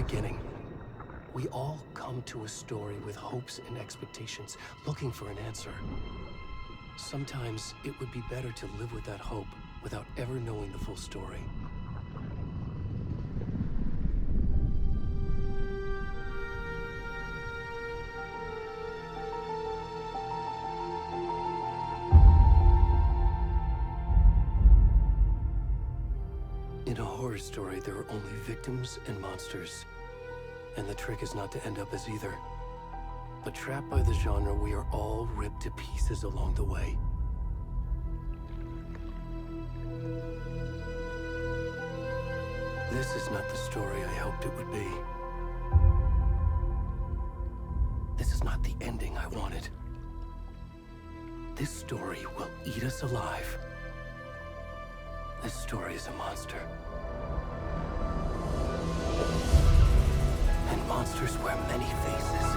beginning. We all come to a story with hopes and expectations, looking for an answer. Sometimes it would be better to live with that hope without ever knowing the full story. In a horror story, there are only victims and monsters. And the trick is not to end up as either. But trapped by the genre, we are all ripped to pieces along the way. This is not the story I hoped it would be. This is not the ending I wanted. This story will eat us alive. This story is a monster. And monsters wear many faces.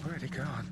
Already gone.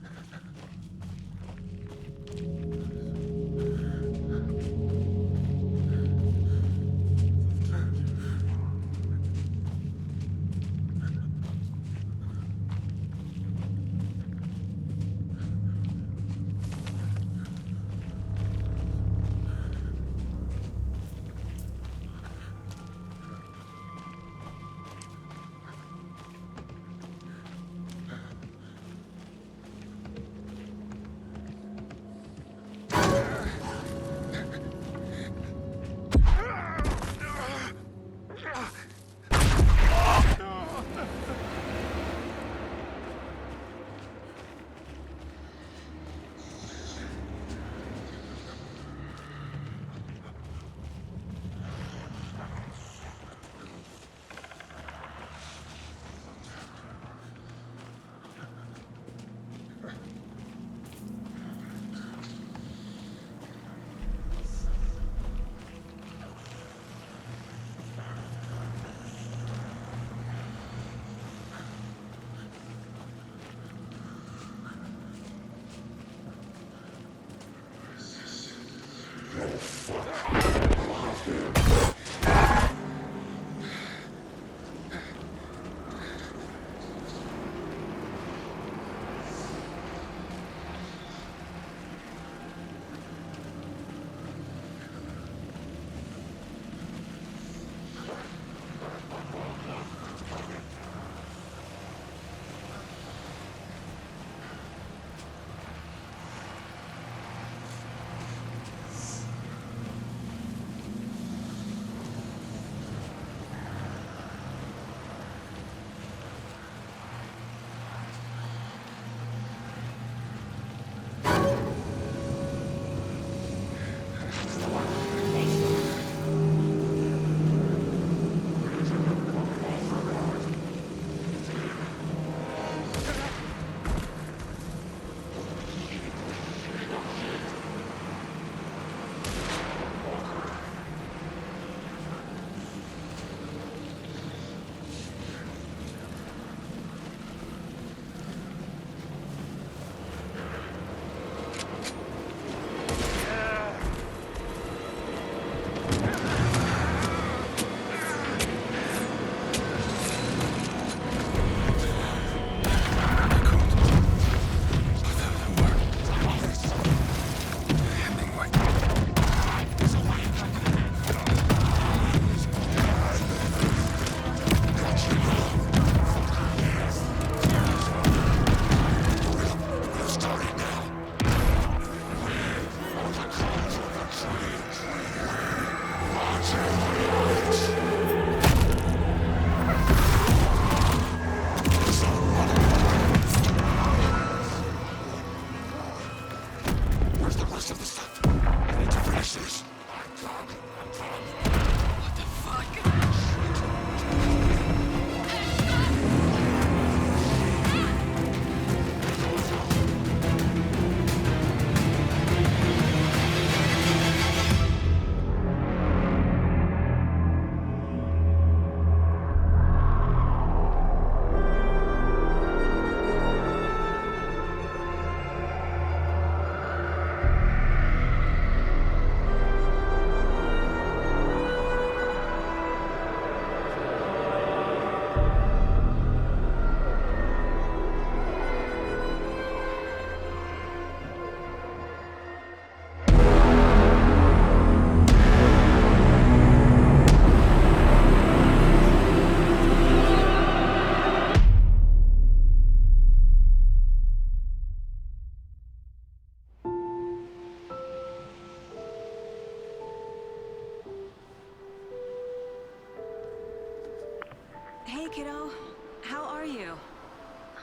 Hello. How are you?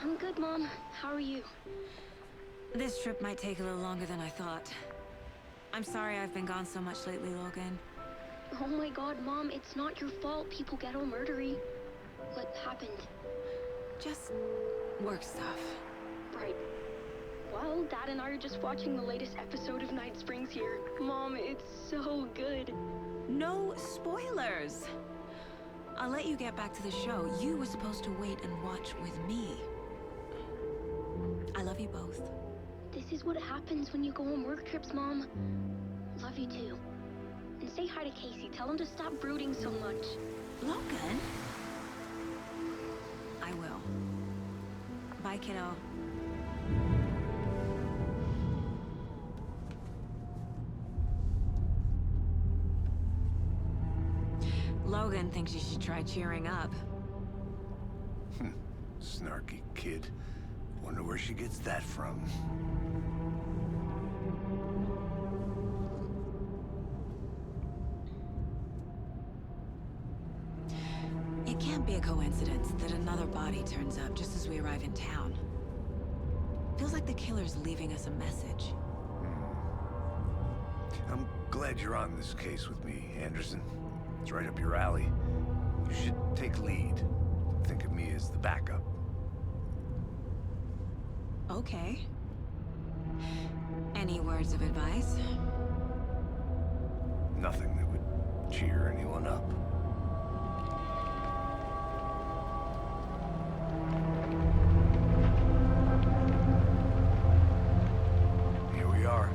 I'm good, Mom. How are you? This trip might take a little longer than I thought. I'm sorry I've been gone so much lately, Logan. Oh my god, Mom, it's not your fault people get all murdery. What happened? Just work stuff. Right. Well, Dad and I are just watching the latest episode of Night Springs here. Mom, it's so good. No spoilers! I'll let you get back to the show. You were supposed to wait and watch with me. I love you both. This is what happens when you go on work trips, Mom. Love you too. And say hi to Casey. Tell him to stop brooding so much. Logan? I will. Bye, kiddo. Logan thinks you should try cheering up. Snarky kid. Wonder where she gets that from. It can't be a coincidence that another body turns up just as we arrive in town. Feels like the killer's leaving us a message. I'm glad you're on this case with me, Anderson. It's right up your alley. You should take lead. Think of me as the backup. Okay. Any words of advice? Nothing that would cheer anyone up. Here we are.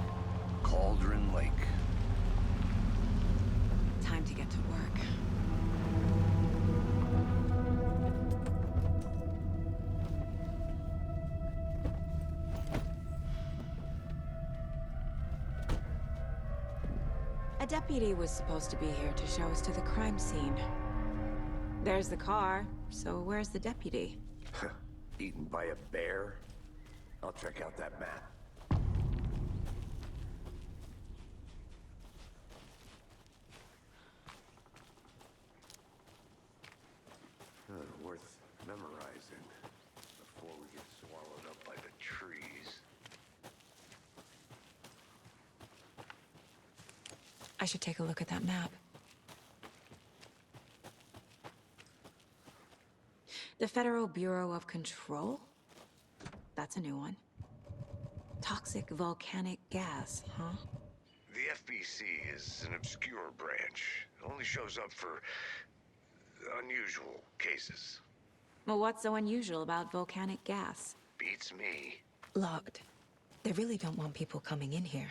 Cauldron Lake. Time to get to work. A deputy was supposed to be here to show us to the crime scene. There's the car, so where's the deputy? Eaten by a bear? I'll check out that map. Worth memorizing before we get swallowed up by the trees. I should take a look at that map. The Federal Bureau of Control? That's a new one. Toxic volcanic gas, huh? The FBC is an obscure branch. It only shows up for unusual cases. Well, what's so unusual about volcanic gas? Beats me. Locked. They really don't want people coming in here.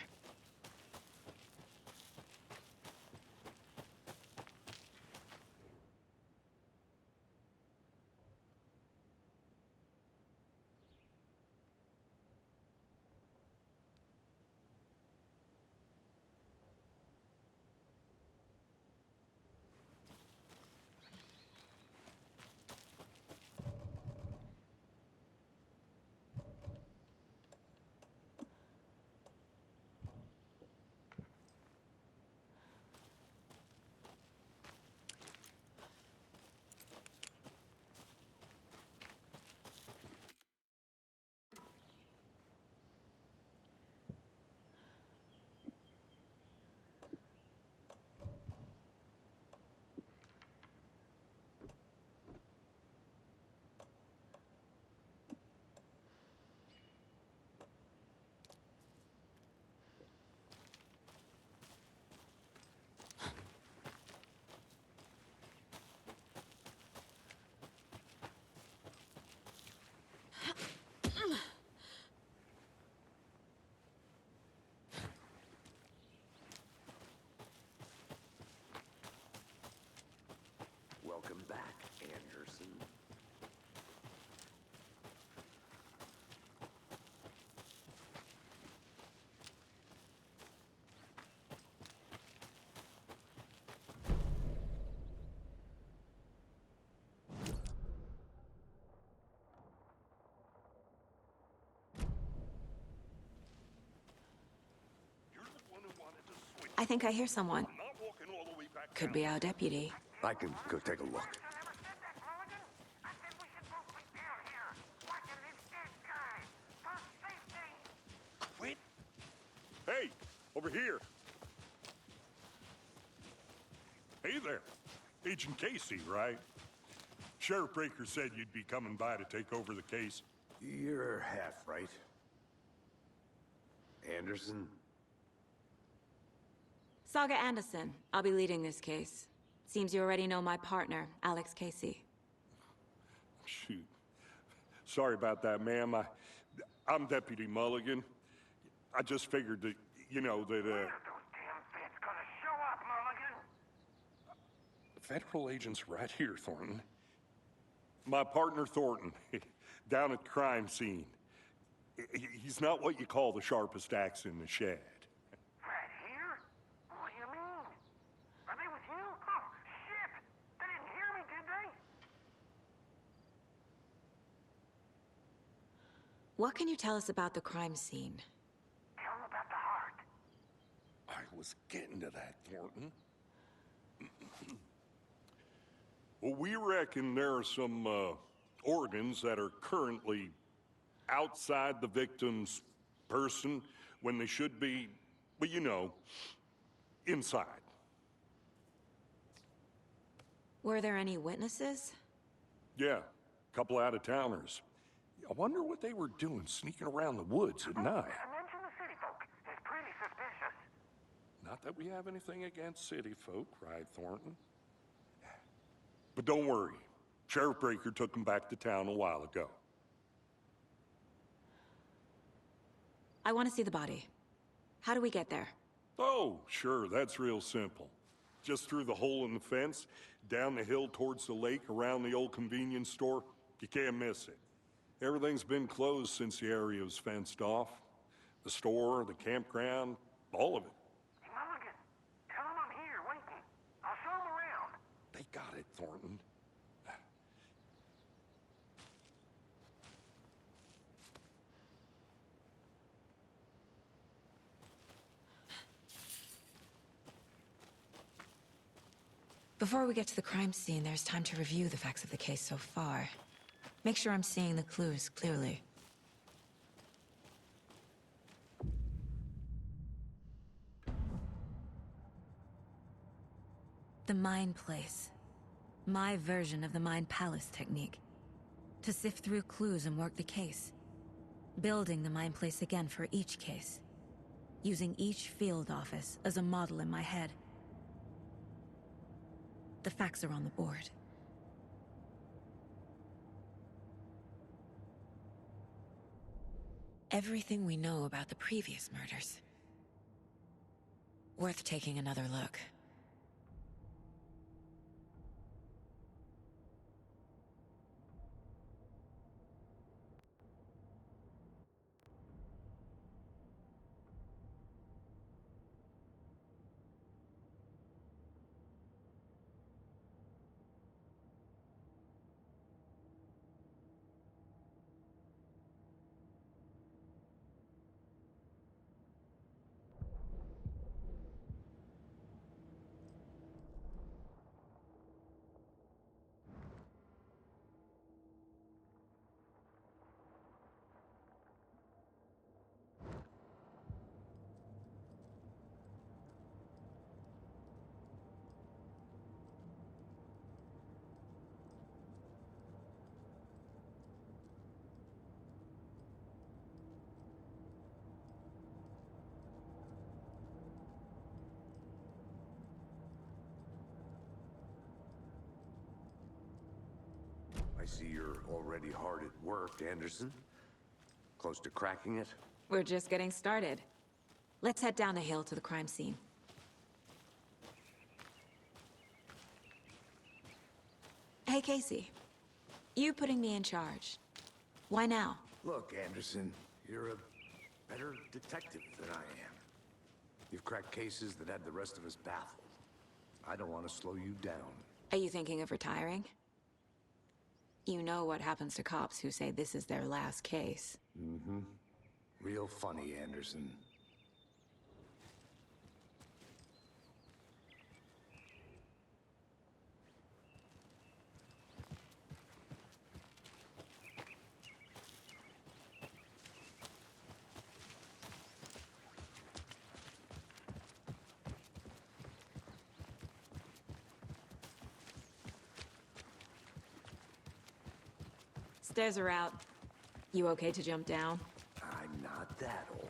Welcome back, Anderson. I think I hear someone. Could be our deputy. I can go take a look. Over here. Hey there. Agent Casey, right? Sheriff Breaker said you'd be coming by to take over the case. You're half right. Anderson? Saga Anderson. I'll be leading this case. Seems you already know my partner, Alex Casey. Shoot. Sorry about that, ma'am. I'm Deputy Mulligan. I just figured that, you know, that, When are those damn feds gonna show up, Mulligan? Federal agent's right here, Thornton. My partner, Thornton, down at the crime scene. He's not what you call the sharpest axe in the shed. Right here? What do you mean? Are they with you? Oh, shit! They didn't hear me, did they? What can you tell us about the crime scene? Tell them about the heart. I was getting to that, Thornton. Well, we reckon there are some organs that are currently outside the victim's person when they should be, well, you know, inside. Were there any witnesses? Yeah, a couple out-of-towners. I wonder what they were doing sneaking around the woods at night. Mention the city folk. It's pretty suspicious. Not that we have anything against city folk, right, Thornton? But don't worry. Sheriff Breaker took them back to town a while ago. I want to see the body. How do we get there? Oh, sure, that's real simple. Just through the hole in the fence, down the hill towards the lake, around the old convenience store. You can't miss it. Everything's been closed since the area was fenced off. The store, the campground, all of it. Hey, Mulligan, tell them I'm here, waiting. I'll show them around. They got it, Thornton. Before we get to the crime scene, there's time to review the facts of the case so far. Make sure I'm seeing the clues clearly. The Mind Place. My version of the Mind Palace technique. To sift through clues and work the case. Building the Mind Place again for each case. Using each field office as a model in my head. The facts are on the board. Everything we know about the previous murders. Worth taking another look. I see you're already hard at work, Anderson. Close to cracking it? We're just getting started. Let's head down the hill to the crime scene. Hey, Casey. You putting me in charge. Why now? Look, Anderson, you're a better detective than I am. You've cracked cases that had the rest of us baffled. I don't want to slow you down. Are you thinking of retiring? You know what happens to cops who say this is their last case. Mm-hmm. Real funny, Anderson. Stairs are out. You okay to jump down? I'm not that old.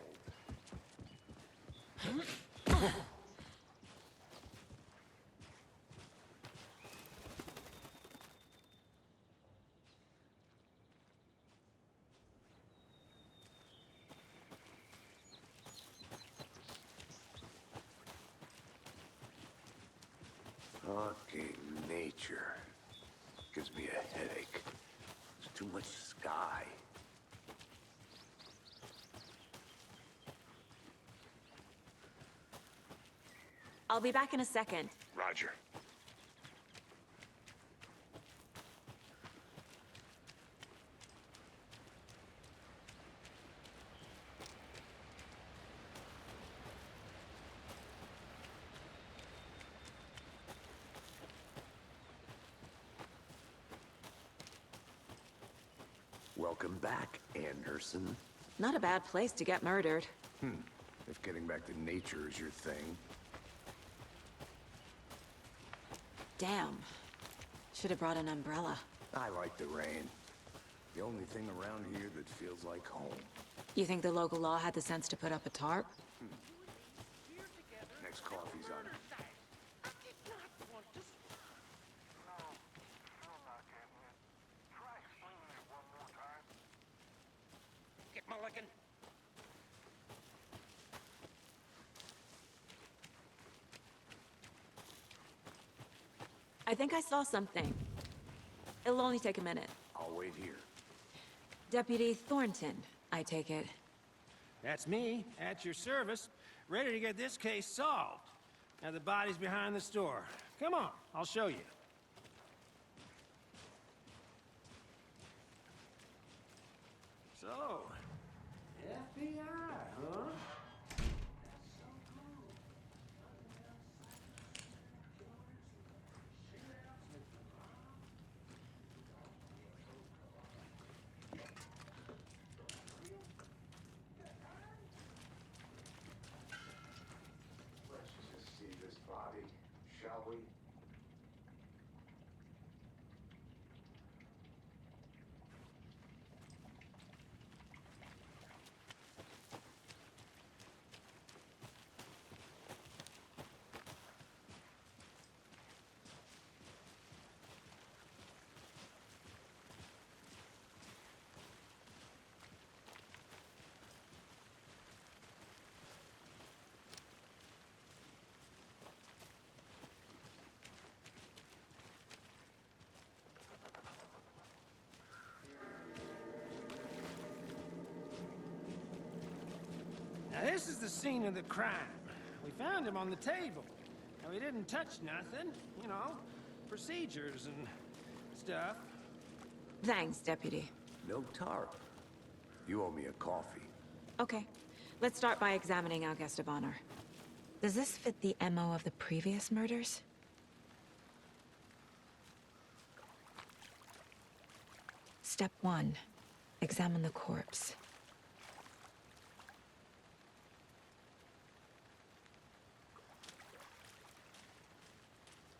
Fucking nature. Gives me a headache. There's too much sky. I'll be back in a second. Roger. Welcome back, Anderson. Not a bad place to get murdered. If getting back to nature is your thing. Damn. Should have brought an umbrella. I like the rain. The only thing around here that feels like home. You think the local law had the sense to put up a tarp? Next coffee's on it. Get Mulligan. I think I saw something. It'll only take a minute. I'll wait here. Deputy Thornton, I take it. That's me, at your service, ready to get this case solved. Now the body's behind the store. Come on, I'll show you. So, FBI, huh? Let's just see this body, shall we? Now this is the scene of the crime. We found him on the table. Now he didn't touch nothing, you know, procedures and stuff. Thanks, Deputy. No tarp. You owe me a coffee. Okay, let's start by examining our guest of honor. Does this fit the MO of the previous murders? Step 1. Examine the corpse.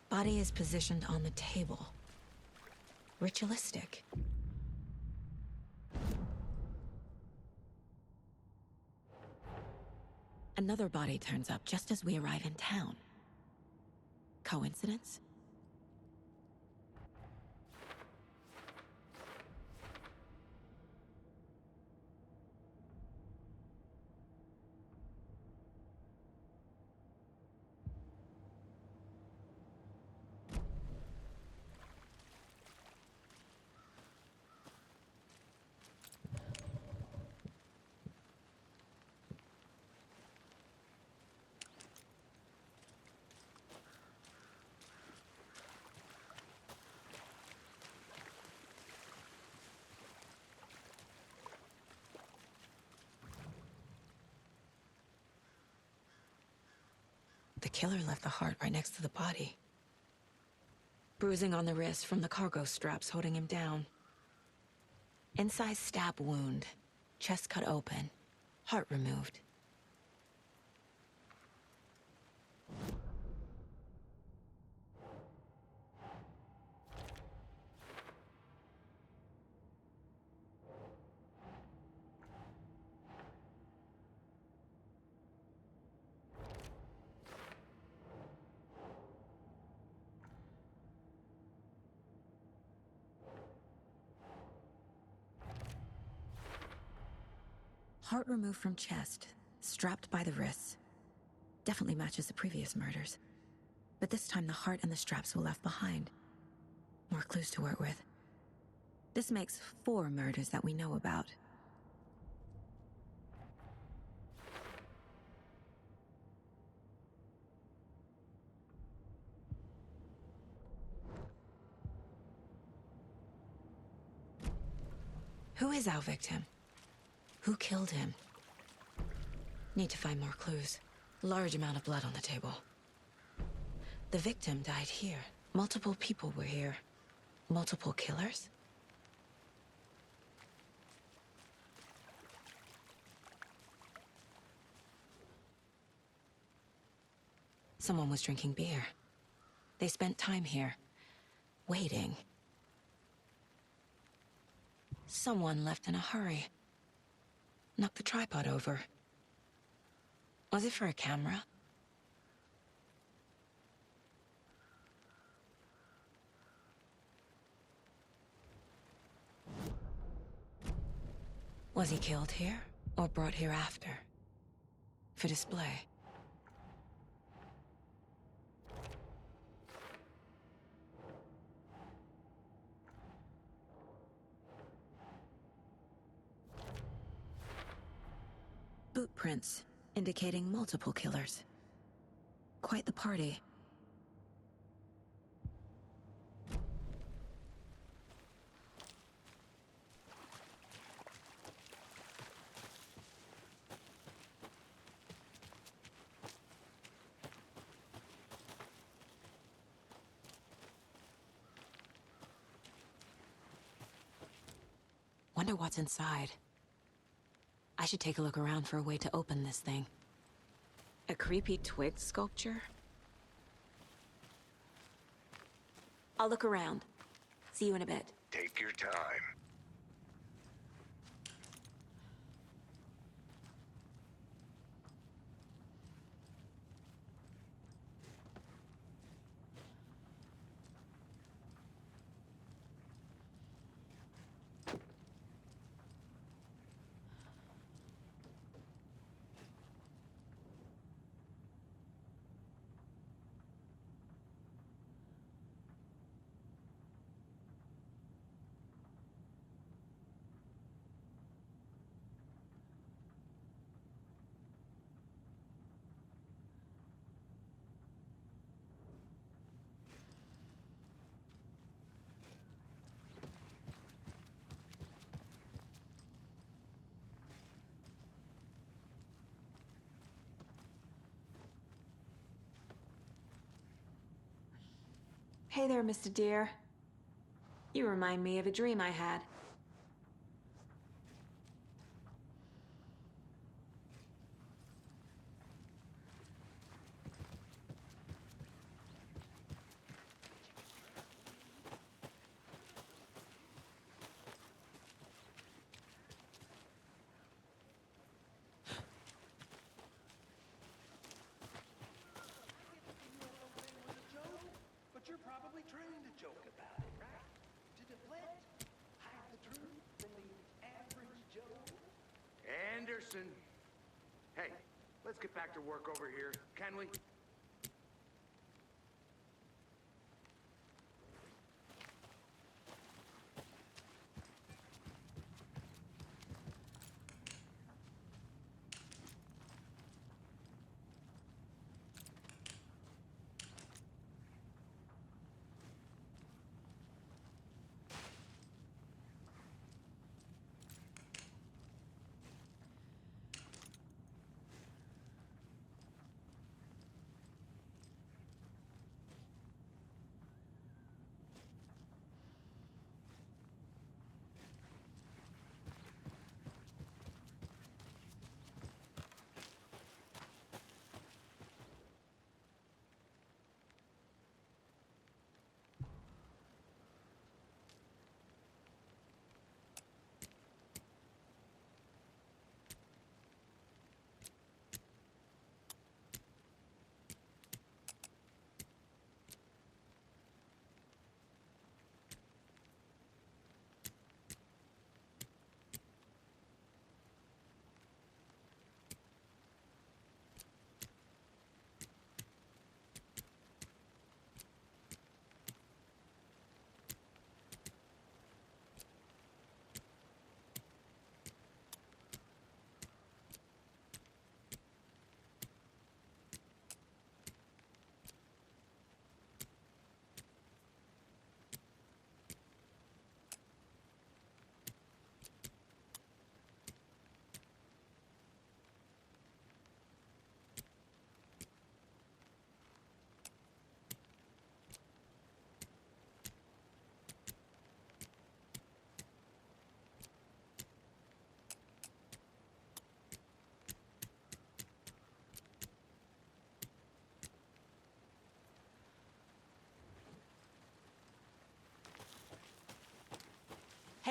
Body is positioned on the table. Ritualistic. Another body turns up just as we arrive in town. Coincidence? The killer left the heart right next to the body. Bruising on the wrist from the cargo straps holding him down. Incised stab wound. Chest cut open. Heart removed. Heart removed from chest, strapped by the wrists. Definitely matches the previous murders. But this time the heart and the straps were left behind. More clues to work with. This makes 4 murders that we know about. Who is our victim? Who killed him? Need to find more clues. Large amount of blood on the table. The victim died here. Multiple people were here. Multiple killers? Someone was drinking beer. They spent time here, waiting. Someone left in a hurry. Knocked the tripod over. Was it for a camera? Was he killed here, or brought here after? For display? Boot prints, indicating multiple killers. Quite the party. Wonder what's inside. I should take a look around for a way to open this thing. A creepy twig sculpture? I'll look around. See you in a bit. Take your time. Hey there, Mr. Deer. You remind me of a dream I had. But you're probably trained to joke about it, right? To deflect, hide the truth from the average Joe. Anderson. Hey, let's get back to work over here, can we?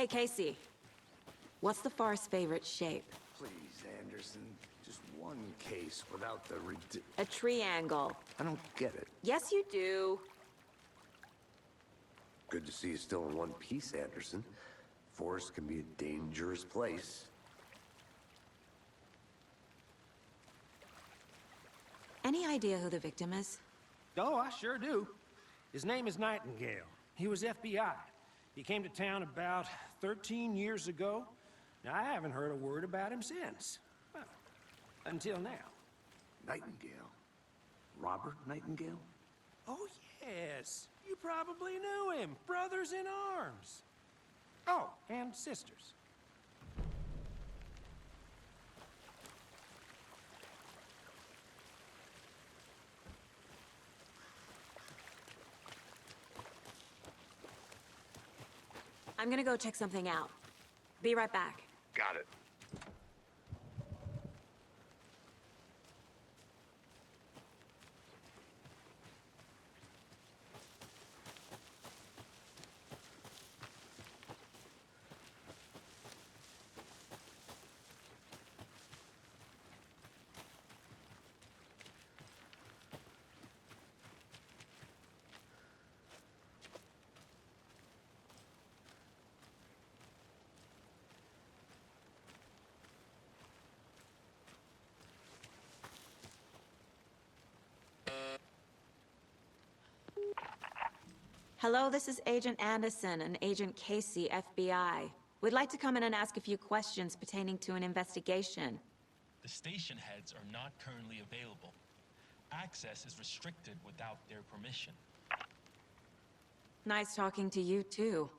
Hey, Casey. What's the far's favorite shape? Please, Anderson. Just one case without the A triangle. I don't get it. Yes, you do. Good to see you still in one piece, Anderson. Forest can be a dangerous place. Any idea who the victim is? Oh, I sure do. His name is Nightingale. He was FBI. He came to town about 13 years ago. Now, I haven't heard a word about him since. Well, until now. Nightingale? Robert Nightingale? Oh, yes. You probably knew him. Brothers in arms. Oh, and sisters. I'm gonna go check something out. Be right back. Got it. Hello, this is Agent Anderson and Agent Casey, FBI. We'd like to come in and ask a few questions pertaining to an investigation. The station heads are not currently available. Access is restricted without their permission. Nice talking to you, too.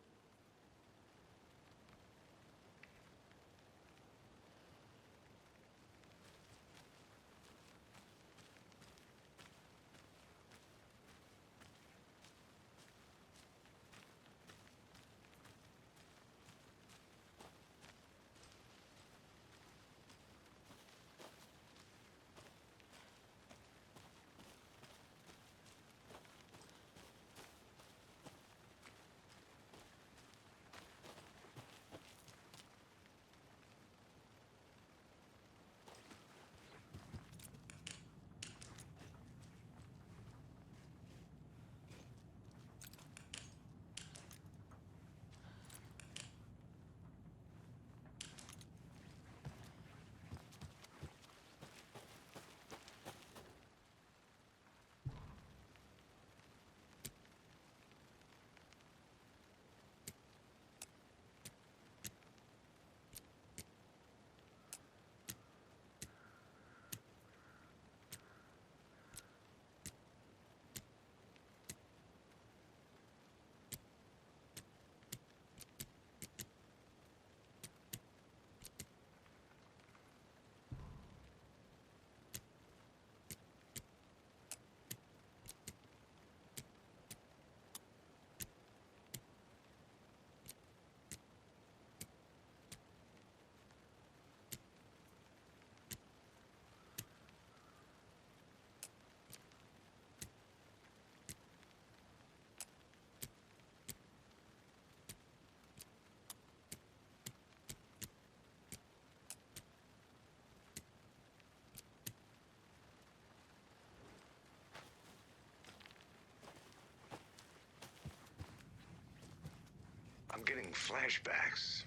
I'm getting flashbacks.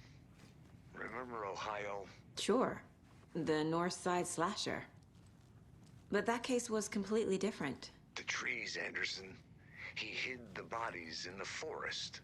Remember Ohio? Sure. The North Side slasher. But that case was completely different. The trees, Anderson. He hid the bodies in the forest.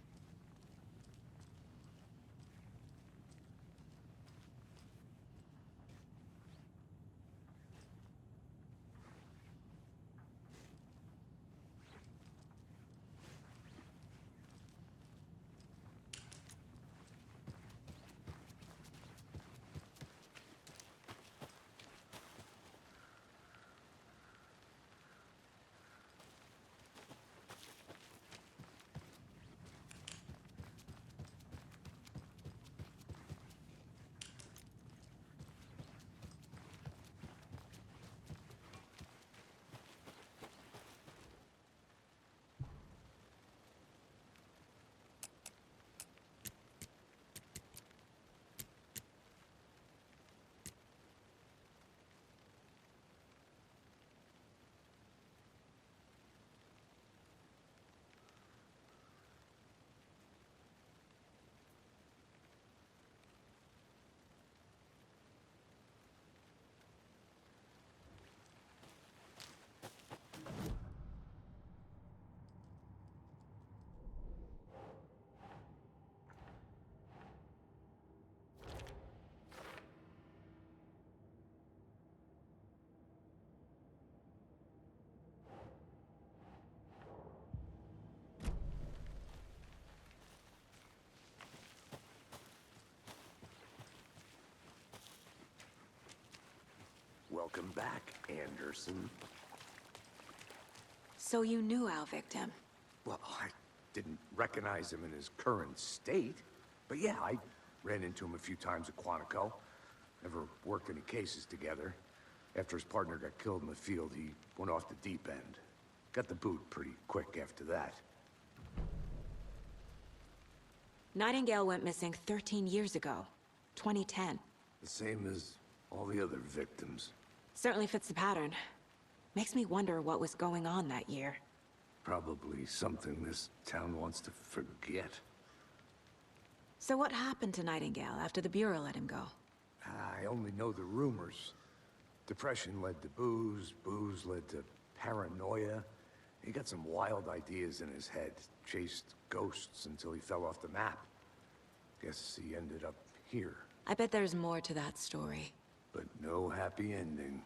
Welcome back, Anderson. So you knew our victim? Well, I didn't recognize him in his current state. But yeah, I ran into him a few times at Quantico. Never worked any cases together. After his partner got killed in the field, he went off the deep end. Got the boot pretty quick after that. Nightingale went missing 13 years ago. 2010. The same as all the other victims. Certainly fits the pattern. Makes me wonder what was going on that year. Probably something this town wants to forget. So what happened to Nightingale after the Bureau let him go? I only know the rumors. Depression led to booze, booze led to paranoia. He got some wild ideas in his head, chased ghosts until he fell off the map. Guess he ended up here. I bet there's more to that story. But no happy ending.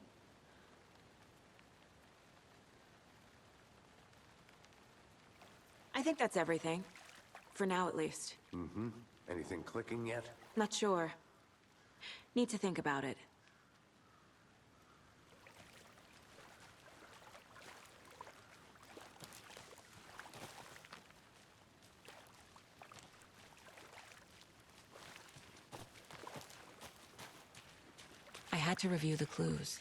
I think that's everything. For now, at least. Mm-hmm. Anything clicking yet? Not sure. Need to think about it. I had to review the clues.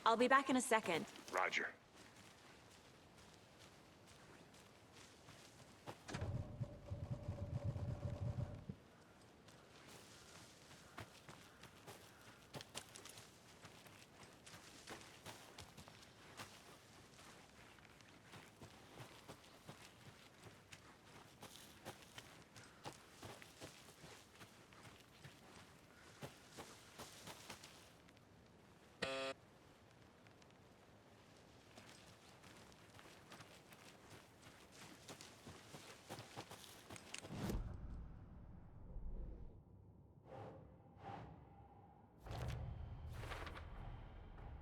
I'll be back in a second. Roger.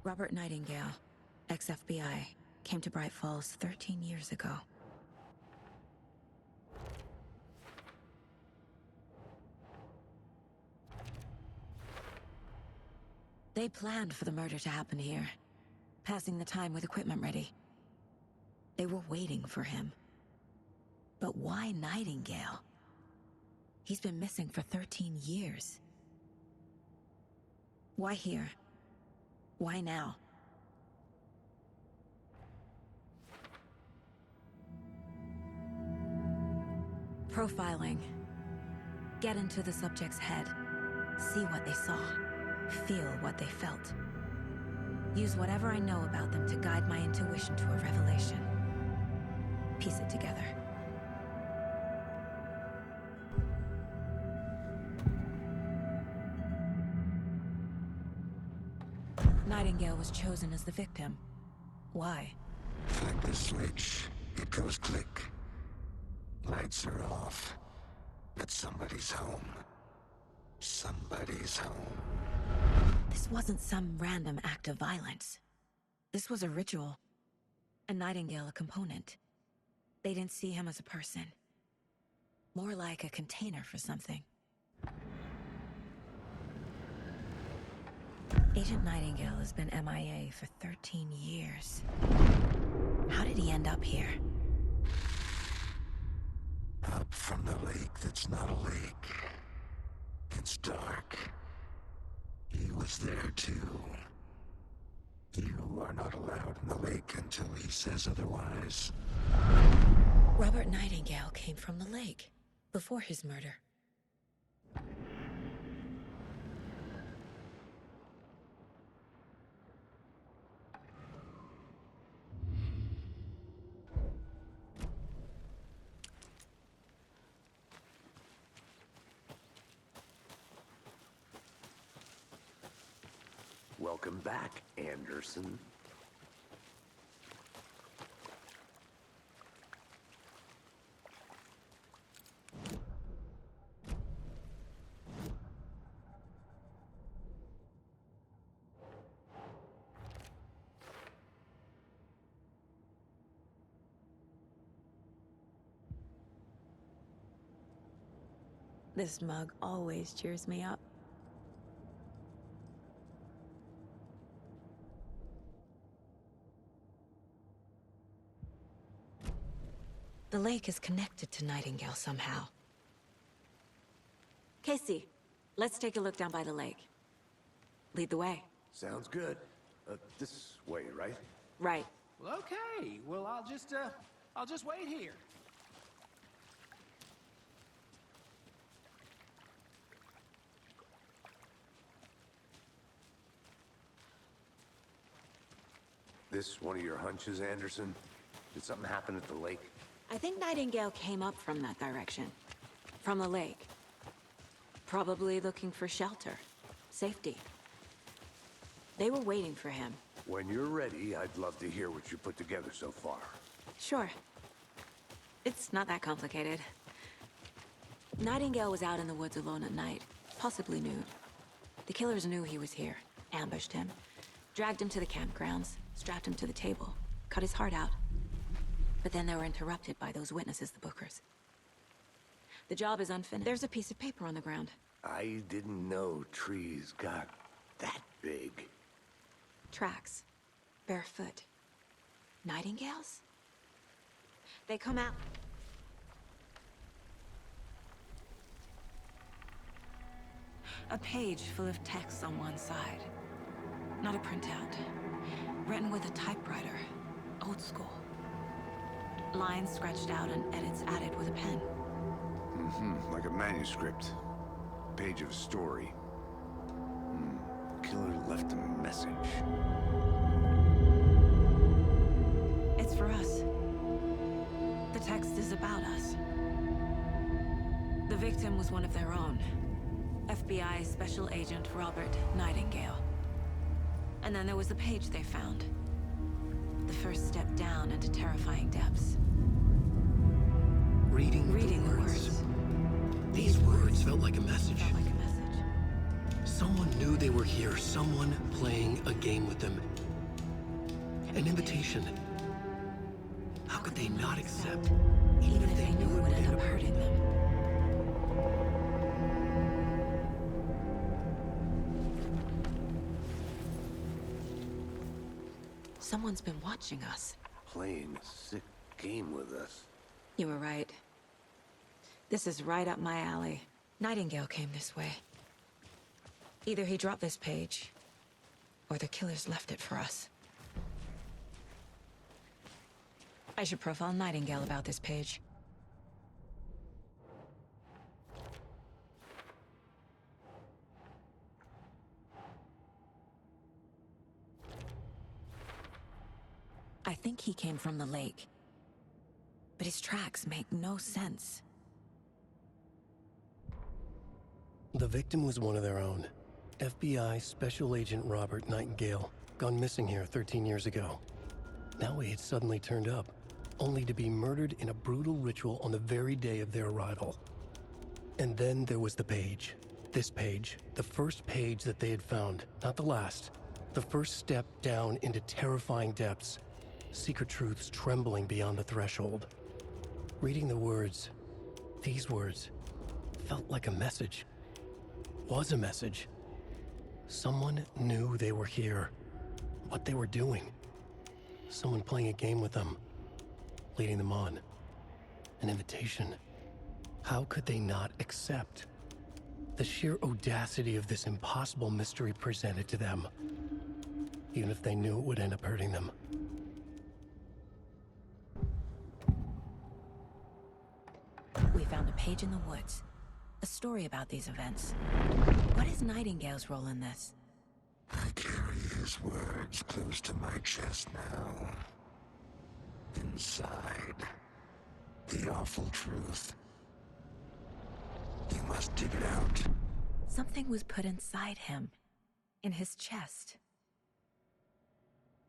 Robert Nightingale, ex-FBI, came to Bright Falls 13 years ago. They planned for the murder to happen here, passing the time with equipment ready. They were waiting for him. But why Nightingale? He's been missing for 13 years. Why here? Why now? Profiling. Get into the subject's head. See what they saw. Feel what they felt. Use whatever I know about them to guide my intuition to a revelation. Piece it together. Nightingale was chosen as the victim. Why? Flick the switch, it goes click. Lights are off. But somebody's home. Somebody's home. This wasn't some random act of violence. This was a ritual. And Nightingale a component. They didn't see him as a person. More like a container for something. Agent Nightingale has been MIA for 13 years. How did he end up here? Up from the lake that's not a lake. It's dark. He was there too. You are not allowed in the lake until he says otherwise. Robert Nightingale came from the lake, before his murder. Welcome back, Anderson. This mug always cheers me up. The lake is connected to Nightingale somehow. Casey, let's take a look down by the lake. Lead the way. Sounds good. This way, right? Right. Well, okay. Well, I'll just wait here. This one of your hunches, Anderson? Did something happen at the lake? I think Nightingale came up from that direction. From the lake. Probably looking for shelter. Safety. They were waiting for him. When you're ready, I'd love to hear what you put together so far. Sure. It's not that complicated. Nightingale was out in the woods alone at night, possibly nude. The killers knew he was here, ambushed him, dragged him to the campgrounds, strapped him to the table, cut his heart out. But then they were interrupted by those witnesses, the Bookers. The job is unfinished. There's a piece of paper on the ground. I didn't know trees got that big. Tracks. Barefoot. Nightingales? They come out. A page full of text on one side. Not a printout. Written with a typewriter. Old school. Lines scratched out and edits added with a pen. Like a manuscript. Page of a story. Killer left a message. It's for us. The text is about us. The victim was one of their own. FBI Special Agent Robert Nightingale. And then there was the page they found. The first step down into terrifying depths. Reading the words. These words felt like a message. Felt like a message. Someone knew they were here, someone playing a game with them. An invitation. How could they not accept, even if they knew it would end up hurting them? Someone's been watching us. Playing a sick game with us. You were right. This is right up my alley. Nightingale came this way. Either he dropped this page, or the killers left it for us. I should profile Nightingale about this page. I think he came from the lake. But his tracks make no sense. The victim was one of their own. FBI Special Agent Robert Nightingale, gone missing here 13 years ago. Now he had suddenly turned up, only to be murdered in a brutal ritual on the very day of their arrival. And then there was the page. This page, the first page that they had found, not the last. The first step down into terrifying depths. Secret truths trembling beyond the threshold. Reading the words, these words, felt like a message. Was a message. Someone knew they were here. What they were doing. Someone playing a game with them. Leading them on. An invitation. How could they not accept? The sheer audacity of this impossible mystery presented to them. Even if they knew it would end up hurting them. We found a page in the woods. A story about these events. What is Nightingale's role in this? I carry his words close to my chest now. Inside, the awful truth. You must dig it out. Something was put inside him. In his chest.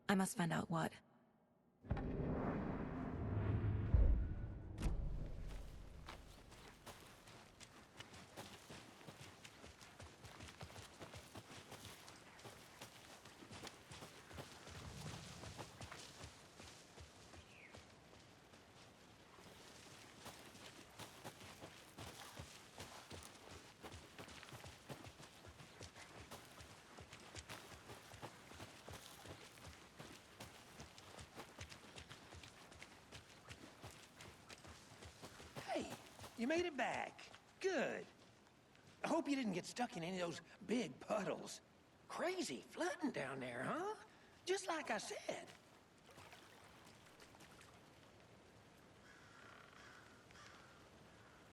I must find out what. You made it back. Good. I hope you didn't get stuck in any of those big puddles. Crazy flooding down there, huh? Just like I said.